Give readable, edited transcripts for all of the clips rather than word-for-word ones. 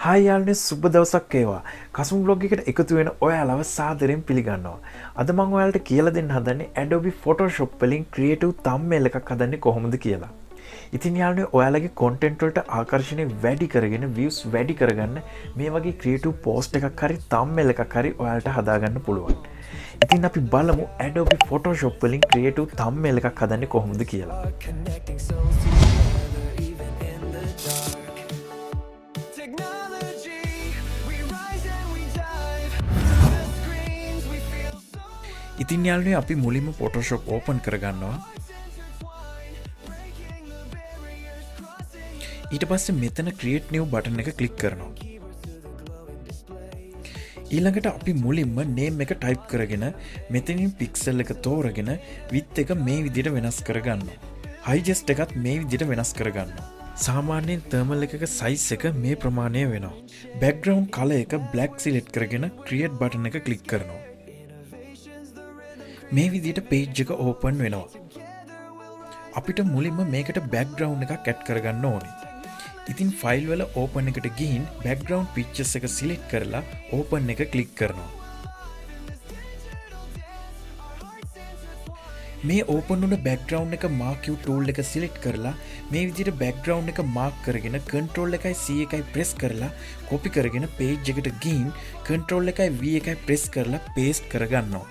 Hi යාළුවනේ සුබ දවසක් වේවා. කසුම් බ්ලොග් එකට එකතු වෙන ඔයාලව සාදරයෙන් පිළිගන්නවා. අද මම ඔයාලට කියලා දෙන්න හදන්නේ Adobe Photoshop වලින් creative thumbnail එකක් හදන්නේ කොහොමද කියලා. ඉතින් යාළුවනේ ඔයාලගේ content වලට ආකර්ෂණය වැඩි කරගෙන views වැඩි කරගන්න මේ වගේ creative post එකක් හරි thumbnail එකක් හරි ඔයාලට හදාගන්න පුළුවන්. ඉතින් අපි බලමු Adobe Photoshop වලින් creative thumbnail එකක් හදන්නේ කොහොමද කියලා. ඉතින් යාළුවනේ අපි මුලින්ම Photoshop open කරගන්නවා. ඊට පස්සේ මෙතන create new button එක click කරනවා. ඊළඟට අපි මුලින්ම name එක type කරගෙන මෙතනින් pixel එක තෝරගෙන width එක මේ විදිහට වෙනස් කරගන්නවා. highest එකත් මේ විදිහට වෙනස් කරගන්නවා. සාමාන්‍යයෙන් thermal එකක size එක මේ ප්‍රමාණය වෙනවා. background color එක black select කරගෙන create button එක click කරනවා. මේ විදිහට page එක open වෙනවා. අපිට මුලින්ම මේකට background එකක් add කරගන්න ඕනේ. ඉතින් file වල open එකට ගිහින් background pictures එක select කරලා open එක click කරනවා. මේ open වුණ background එක mark you tool එක select කරලා මේ විදිහට background එක mark කරගෙන control එකයි C එකයි press කරලා copy කරගෙන page එකට ගිහින් control එකයි V එකයි press කරලා paste කරගන්නවා.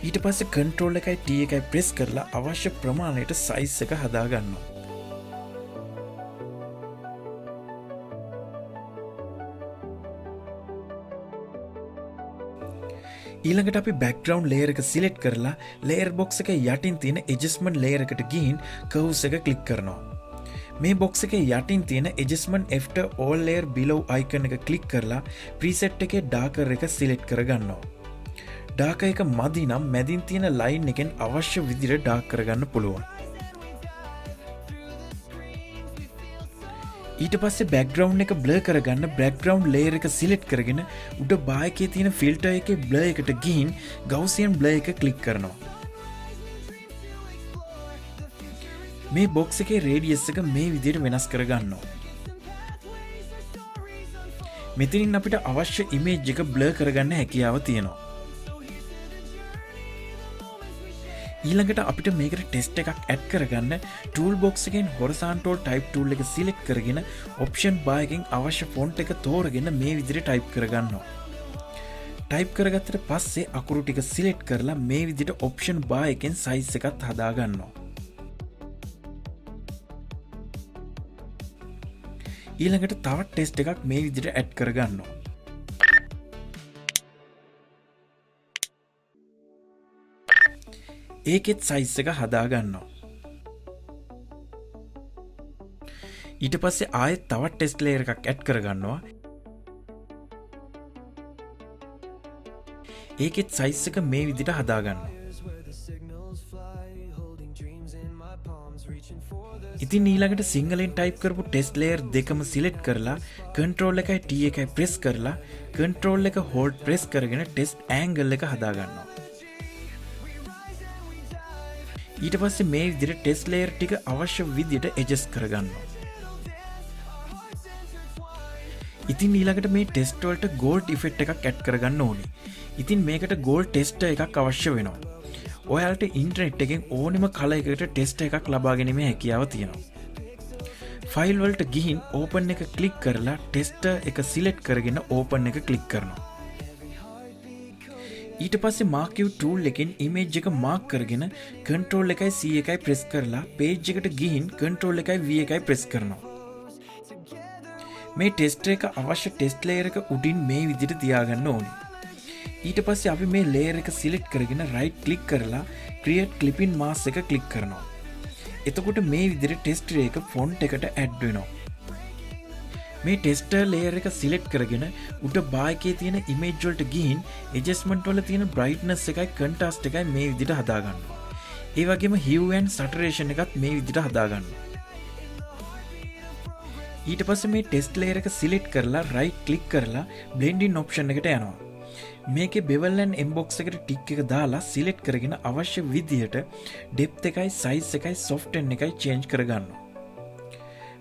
ඊට පස්සේ control එකයි T එකයි press කරලා අවශ්‍ය ප්‍රමාණයට size එක හදා ගන්නවා. ඊළඟට අපි background layer එක select කරලා layer box එකේ යටින් තියෙන adjustment layer එකට ගිහින් curves එක click කරනවා. මේ box එකේ යටින් තියෙන adjustment after all layer below icon එක click කරලා preset එකේ darker එක select කරගන්නවා. ඩාක එක මදි නම් මැදින් තියෙන ලයින් එකෙන් අවශ්‍ය විදිහට ඩාක් කරගන්න පුළුවන්. ඊට පස්සේ background එක blur කරගන්න background layer එක select කරගෙන උඩ බායකේ තියෙන filter එකේ blur එකට ගිහින් Gaussian blur එක click කරනවා. මේ box එකේ radius එක මේ විදිහට වෙනස් කරගන්නවා. මෙතනින් අපිට අවශ්‍ය image එක blur කරගන්න හැකියාව තියෙනවා. ඊළඟට අපිට මේකට ටෙස්ට් එකක් ඇඩ් කරගන්න ටූල් බොක්ස් එකෙන් horizontal type tool එක select කරගෙන option bar එකෙන් අවශ්‍ය font එක තෝරගෙන මේ විදිහට type කරගන්නවා. type කරගත්තට පස්සේ අකුරු ටික select කරලා මේ විදිහට option bar එකෙන් size එකත් හදා ගන්නවා. ඊළඟට තවත් ටෙස්ට් එකක් මේ විදිහට ඇඩ් කරගන්නවා. ඒකෙත් size එක හදා ගන්නවා. ඊට පස්සේ ආයෙත් තවත් ටෙස්ට් layer එකක් ඇඩ් කරගන්නවා. ඒකෙත් size එක මේ විදිහට හදා ගන්නවා. ඉතින් ඊළඟට සිංහලෙන් type කරපු ටෙස්ට් layer දෙකම select කරලා control එකයි T එකයි press කරලා control එක hold press කරගෙන test angle එක හදා ගන්නවා. ඊට පස්සේ මේ විදිහට ටෙස්ට් layer ටික අවශ්‍ය විදිහට adjust කරගන්නවා. ඉතින් ඊළඟට මේ ටෙස්ට් වලට gold effect එකක් add කරගන්න ඕනේ. ඉතින් මේකට gold tester එකක් අවශ්‍ය වෙනවා. ඔයාලට ඉන්ටර්නෙට් එකෙන් ඕනෙම color එකකට tester එකක් ලබා ගැනීමේ හැකියාව තියෙනවා. file වලට ගිහින් open එක click කරලා tester එක select කරගෙන open එක click කරනවා. ඊට පස්සේ mark you tool එකෙන් image එක mark කරගෙන control එකයි C එකයි press කරලා page එකට ගිහින් control එකයි V එකයි press කරනවා. මේ tester එක අවශ්‍ය test layer එක උඩින් මේ විදිහට තියාගන්න ඕනේ. ඊට පස්සේ අපි මේ layer එක select කරගෙන right click කරලා create clipping mask එක click කරනවා. එතකොට මේ විදිහට tester එක font එකට add වෙනවා. මේ tester layer එක select කරගෙන උඩ බායකේ තියෙන image වලට ගිහින් adjustment වල තියෙන brightness එකයි contrast එකයි මේ විදිහට හදා ගන්නවා. ඒ වගේම hue and saturation එකත් මේ විදිහට හදා ගන්නවා. ඊට පස්සේ මේ test layer එක select කරලා right click කරලා blend in option එකට යනවා. මේකේ bevel and emboss එකට tick එක දාලා select කරගෙන අවශ්‍ය විදිහට depth එකයි size එකයි soften එකයි change කරගන්නවා.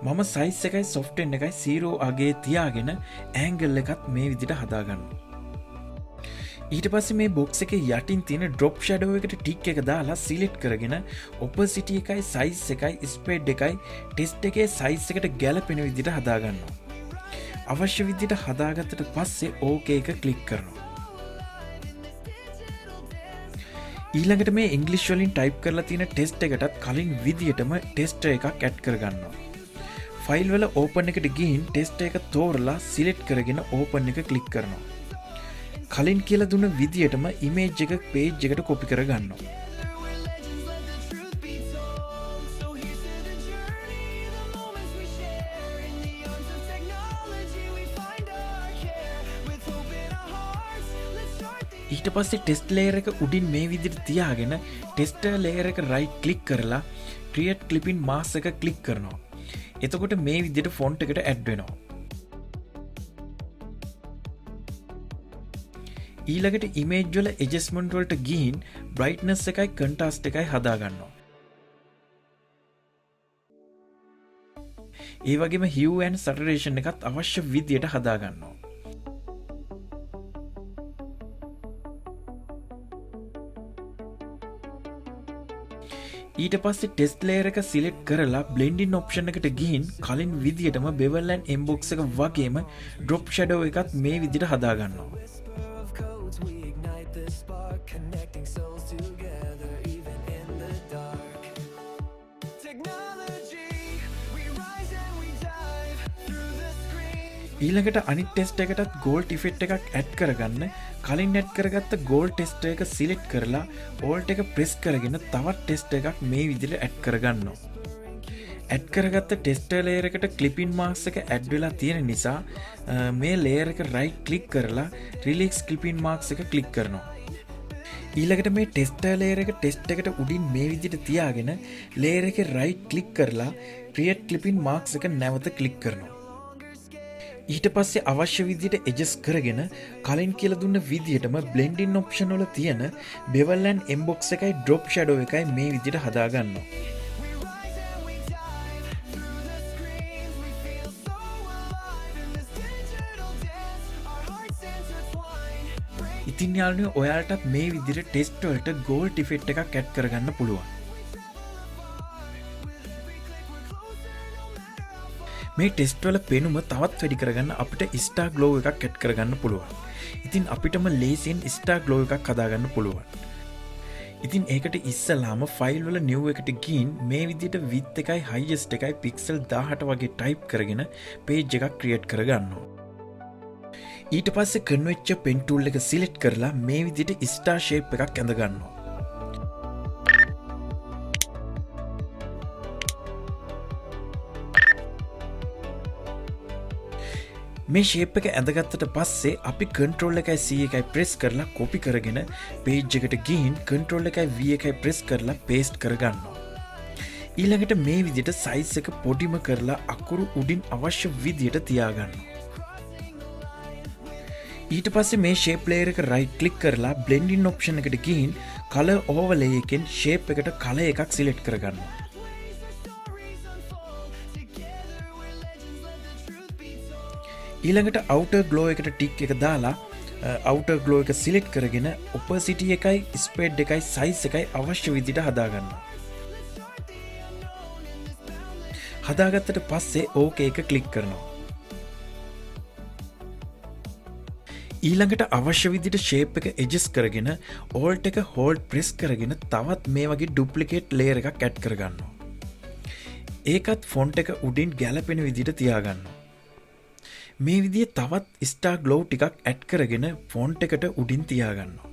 මම සයිස් එකයි සොෆ්ටෙන් එකයි 0 අගේ තියාගෙන ඇංගල් එකත් මේ විදිහට හදාගන්න. ඊට පස්සේ මේ බොක්ස් එකේ යටින් තියෙන ඩ්‍රොප් ෂැඩෝ එකට ටික් එක දාලා සිලෙක්ට් කරගෙන ඔපසිටි එකයි සයිස් එකයි ස්ප්‍රෙඩ් එකයි ටෙස්ට් එකේ සයිස් එකට ගැලපෙන විදිහට හදාගන්නවා. අවශ්‍ය විදිහට හදාගත්තට පස්සේ ඕකේ එක ක්ලික් කරනවා. ඊළඟට මේ ඉංග්ලිෂ් වලින් ටයිප් කරලා තියෙන ටෙස්ට් එකටත් කලින් විදිහටම ටෙස්ට් එකක් ඇඩ් කරගන්නවා. ෆයිල් වල ඕපන් එකට ගිහින් ටෙස්ට් එක තෝරලා සිලෙක්ට් කරගෙන ඕපන් එක ක්ලික් කරනවා. කලින් කියලා දුන්න විදිහටම ඉමේජ් එක පේජ් එකට කොපි කරගන්නවා. ඊට පස්සේ ටෙස්ට් ලේයර් එක උඩින් මේ විදිහට තියාගෙන ටෙස්ට් ලේයර් එක රයිට් ක්ලික් කරලා ක්‍රියේට් ක්ලිපින් මාස්ක් එක ක්ලික් කරනවා. එතකොට මේ විදිහට ෆොන්ට් එකට ඇඩ් වෙනවා. ඊළඟට ඉමේජ් වල ඇඩ්ජස්ට්මන්ට් වලට ගිහින් බ්‍රයිට්නස් එකයි කන්ට්‍රාස්ට් එකයි හදා ගන්නවා. ඒ වගේම hue and saturation එකත් අවශ්‍ය විදිහට හදා ගන්නවා. ඊට පස්සේ ටෙස්ට් ලේයර් එක සිලෙක්ට් කරලා බ්ලෙන්ඩින් ඔප්ෂන් එකට ගිහින් කලින් විදිහටම bevel and embox එක වගේම drop shadow එකත් මේ විදිහට හදා ගන්නවා. ඊළඟට අනිත් ටෙස්ට් එකටත් ගෝල්ඩ් ඉෆෙක්ට් එකක් ඇඩ් කරගන්න කලින් ඇඩ් කරගත්ත ගෝල්ඩ් ටෙස්ට් එක සිලෙක්ට් කරලා ඕල්ට් එක ප්‍රෙස් කරගෙන තවත් ටෙස්ට් එකක් මේ විදිහට ඇඩ් කරගන්නවා. ඇඩ් කරගත්ත ටෙස්ට් ලේයර් එකට ක්ලිපින් මාස්ක් එක ඇඩ් වෙලා තියෙන නිසා මේ ලේයර් එක රයිට් ක්ලික් කරලා රිලීස් ක්ලිපින් මාස්ක් එක ක්ලික් කරනවා. ඊළඟට මේ ටෙස්ට් ලේයර් එක ටෙස්ට් එකට උඩින් මේ විදිහට තියාගෙන ලේයර් එකේ රයිට් ක්ලික් කරලා ක්‍රියේට් ක්ලිපින් මාස්ක් එක නැවත ක්ලික් කරනවා. ඊට පස්සේ අවශ්‍ය විදිහට ඇඩ්ජස්ට් කරගෙන කලින් කියලා දුන්න විදිහටම බ්ලෙන්ඩින් ඔප්ෂන් වල තියෙන bevel and embox එකයි drop shadow එකයි මේ විදිහට හදා ගන්නවා. ඉතින් යාළුවෝ ඔයාලටත් මේ විදිහට ටෙස්ට් වලට ගෝල්ඩ් ඉෆෙක්ට් එකක් ඇඩ් කරගන්න පුළුවන්. මේ ටෙස්ට් වල පෙනුම තවත් වැඩි කරගන්න අපිට ස්ටාර් ග්ලෝ එකක් ඇඩ් කරගන්න පුළුවන්. ඉතින් අපිටම ලේසියෙන් ස්ටාර් ග්ලෝ එකක් හදාගන්න පුළුවන්. ඉතින් ඒකට ඉස්සලාම ෆයිල් වල නිව් එකට ගිහින් මේ විදිහට width එකයි highest එකයි pixel 18 වගේ ටයිප් කරගෙන page එකක් ක්‍රියේට් කරගන්නවා. ඊට පස්සේ convert pen tool එක සිලෙක්ට් කරලා මේ විදිහට ස්ටාර් shape එකක් ඇඳ ගන්නවා. මේ ෂේප් එක ඇඳගත්තට පස්සේ අපි control එකයි C එකයි press කරලා copy කරගෙන page එකට ගිහින් control එකයි V එකයි press කරලා paste කරගන්නවා. ඊළඟට මේ විදිහට size එක පොඩිම කරලා අකුරු උඩින් අවශ්‍ය විදිහට තියාගන්නවා. ඊට පස්සේ මේ shape layer එක right click කරලා blending option එකට ගිහින් color overlay එකෙන් shape එකට color එකක් select කරගන්නවා. ඊළඟට outer glow එකට ටික් එක දාලා outer glow එක සිලෙක්ට් කරගෙන opacity එකයි spread එකයි size එකයි අවශ්‍ය විදිහට හදාගන්නවා. හදාගත්තට පස්සේ OK එක ක්ලික් කරනවා. ඊළඟට අවශ්‍ය විදිහට shape එක adjust කරගෙන alt එක hold press කරගෙන තවත් මේ වගේ duplicate layer එකක් add කරගන්නවා. ඒකත් font එක උඩින් ගැලපෙන විදිහට තියාගන්නවා. මේ විදිහේ තවත් ස්ටාර් ග්ලෝ ටිකක් ඇඩ් කරගෙන ෆොන්ට් එකට උඩින් තියාගන්නවා.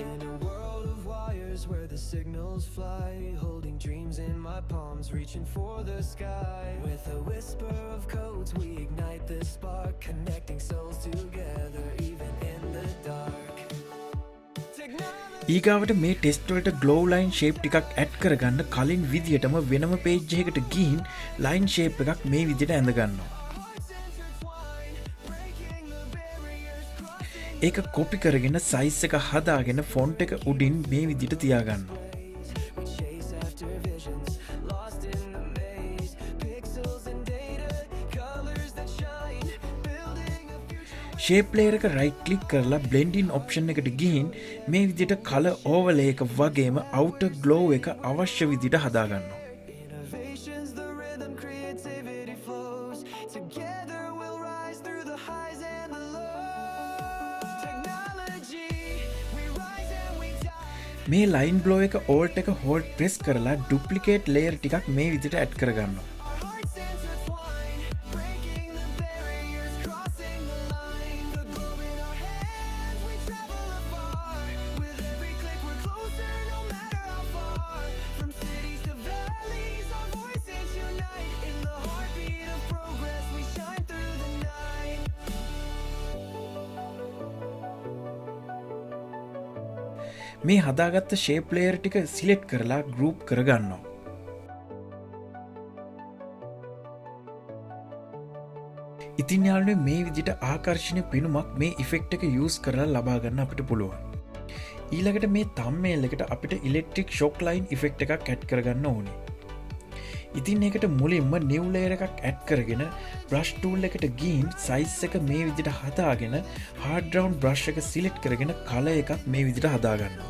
In a world of wires where the signals fly, holding dreams in my palms, reaching for the sky. With a whisper of codes, we ignite the spark, connecting souls together, even in the dark. ඊගාවට මේ test වලට glow line shape ටිකක් add කරගන්න කලින් විදිහටම වෙනම page එකකට ගිහින් line shape එකක් මේ විදිහට ඇඳ ගන්නවා. ඒක කොපි කරගෙන සයිස් එක හදාගෙන ෆොන්ට් එක උඩින් මේ විදිහට තියාගන්නවා. We chase after visions, lost in the maze. Pixels and data, colors that shine, building a future. Shape layer එක රයිට් ක්ලික් කරලා blend in option එකට ගිහින් මේ විදිහට color overlay එක වගේම outer glow එක අවශ්‍ය විදිහට හදාගන්නවා. Innovations, the rhythm, creativity flows. Together we'll rise through the highs and the lows. Technology, we rise and we die. මේ line blow එක alt එක hold press කරලා duplicate layer ටිකක් මේ විදිහට add කරගන්නවා. Our hearts intertwine, breaking the barriers, crossing the line. The globe in our hands, we travel afar. With every click, we're closer, no matter how far. From cities to valleys, our voices unite. In the heartbeat of progress, we shine through the night. මේ හදාගත්ත shape layer ටික select කරලා group කරගන්නවා. ඉතින් යාළුවනේ මේ විදිහට ආකර්ෂණීය පෙනුමක් මේ effect එක use කරලා ලබා ගන්න අපිට පුළුවන්. ඊළඟට මේ thumbnail එකට අපිට electric shock line effect එකක් add කරගන්න ඕනේ. ඉතින් ඒකට මුලින්ම new layer එකක් add කරගෙන brush tool එකට ගිහින් size එක මේ විදිහට හදාගෙන hard round brush එක select කරගෙන color එකක් මේ විදිහට හදාගන්නවා.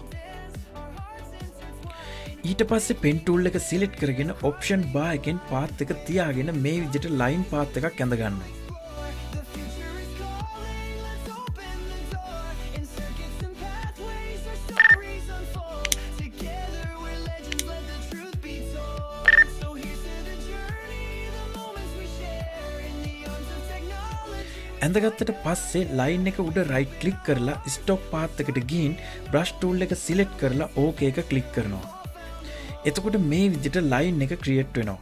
ඊට පස්සේ pen tool එක select කරගෙන option bar එකෙන් path එක තියාගෙන මේ විදිහට line path එකක් ඇඳ ගන්නවා. The future is calling, let's open the door. In circuits and pathways, our stories unfold. Together we're legends, let the truth be told. So here's to the journey, the moments we share. In the arms of technology. ඇඳගත්තට පස්සේ line එක උඩ right click කරලා stop path එකට ගිහින් brush tool එක select කරලා OK එක click කරනවා. එතකොට මේ විදිහට line එක create වෙනවා.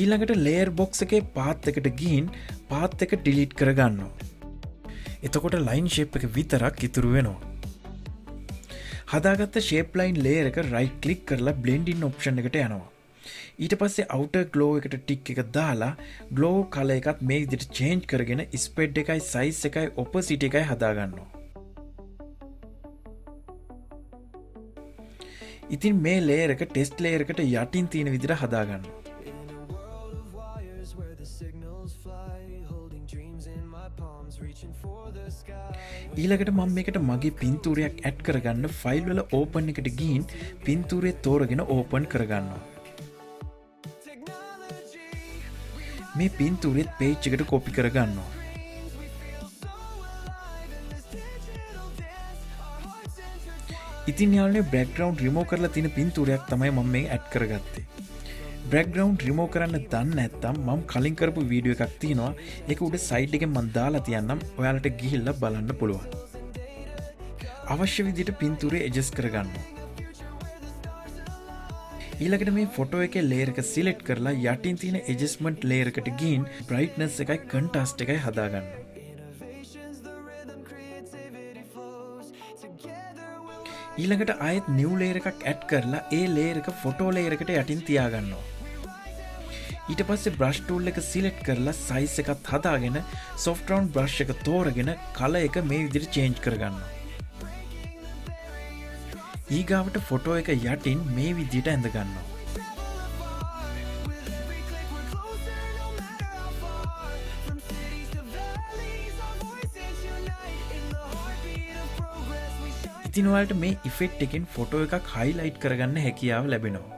ඊළඟට layer box එකේ path එකට ගිහින් path එක delete කරගන්නවා. එතකොට line shape එක විතරක් ඉතුරු වෙනවා. හදාගත්ත shape line layer එක right click කරලා blend in option එකට යනවා. ඊට පස්සේ outer glow එකට tick එක දාලා glow color එකත් මේ විදිහට change කරගෙන spread එකයි size එකයි opacity එකයි හදාගන්නවා. ඉතින් මේ layer එක test layer එකට යටින් තියෙන විදිහට හදාගන්නවා. In a world of wires where the signals fly, holding dreams in my palms, reaching for the sky. ඊළඟට මම මේකට මගේ පින්තූරයක් ඇඩ් කරගන්න ෆයිල් වල ඕපන් එකට ගිහින් පින්තූරය තෝරගෙන ඕපන් කරගන්නවා. Technology, මේ පින්තූරෙත් page එකට copy කරගන්නවා. we feel so alive in this digital dance. Our hearts intertwine. ඉතින් යාළුවනේ background remove කරලා තියෙන පින්තූරයක් තමයි මම මේ ඇඩ් කරගත්තේ. background remove කරන්න දන්නේ නැත්නම් මම කලින් කරපු වීඩියෝ එකක් තියෙනවා. ඒක උඩ side එකෙන් මම දාලා තියන්නම්. ඔයාලට ගිහිල්ලා බලන්න පුළුවන්. අවශ්‍ය විදිහට පින්තූරය adjust කරගන්නවා. ඊළඟට මේ ෆොටෝ එකේ layer එක select කරලා යටින් තියෙන adjustment layer එකට ගිහින් brightness එකයි contrast එකයි හදාගන්නවා. Innovations, the rhythm, creativity flows. Together we'll ඊළඟට ආයෙත් new layer එකක් add කරලා ඒ layer එක photo layer එකට යටින් තියාගන්නවා. ඊට පස්සේ brush tool එක select කරලා size එකත් හදාගෙන soft round brush එක තෝරගෙන color එක මේ විදිහට change කරගන්නවා. ඊගාවට photo එක යටින් මේ විදිහට ඇඳ ගන්නවා. with every click we're closer, no matter how far. From cities to valleys, our voices unite. In the heartbeat of progress, we shine. ඉතින් ඔයාලට මේ effect එකෙන් photo එකක් highlight කරගන්න හැකියාව ලැබෙනවා.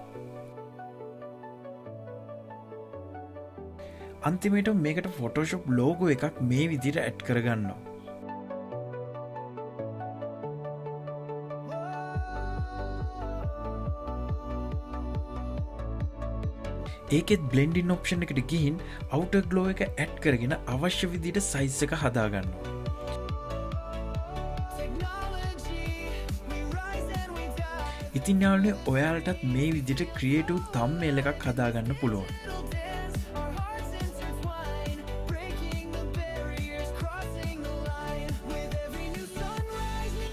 අන්තිමට මේකට Photoshop logo එකක් මේ විදිහට add කරගන්නවා. ඒකෙත් blend in option එකට ගිහින් outer glow එක add කරගෙන අවශ්‍ය විදිහට size එක හදාගන්නවා. Technology, we rise and we die. ඉතින් යාළුවනේ ඔයාලටත් මේ විදිහට creative thumbnail එකක් හදාගන්න පුළුවන්. Digital dance, our hearts intertwine, breaking the barriers, crossing the line. With every new sunrise, we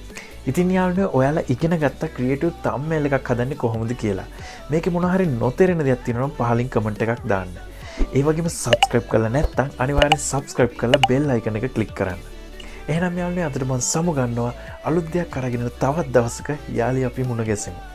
ඉතින් යාළුවනේ ඔයාලා ඉගෙන ගත්ත creative thumbnail එකක් හදන්නේ කොහොමද කියලා. මේකේ මොන හරි නොතේරෙන දෙයක් තියෙනවා නම් පහලින් comment එකක් දාන්න. ඒ වගේම subscribe කරලා නැත්නම් අනිවාර්යෙන් subscribe කරලා bell icon එක click කරන්න. එහෙනම් යාළුවනේ අදට මම සමුගන්නවා අලුත් දෙයක් අරගෙන තවත් දවසක යාළි අපි මුණ ගැසෙමු.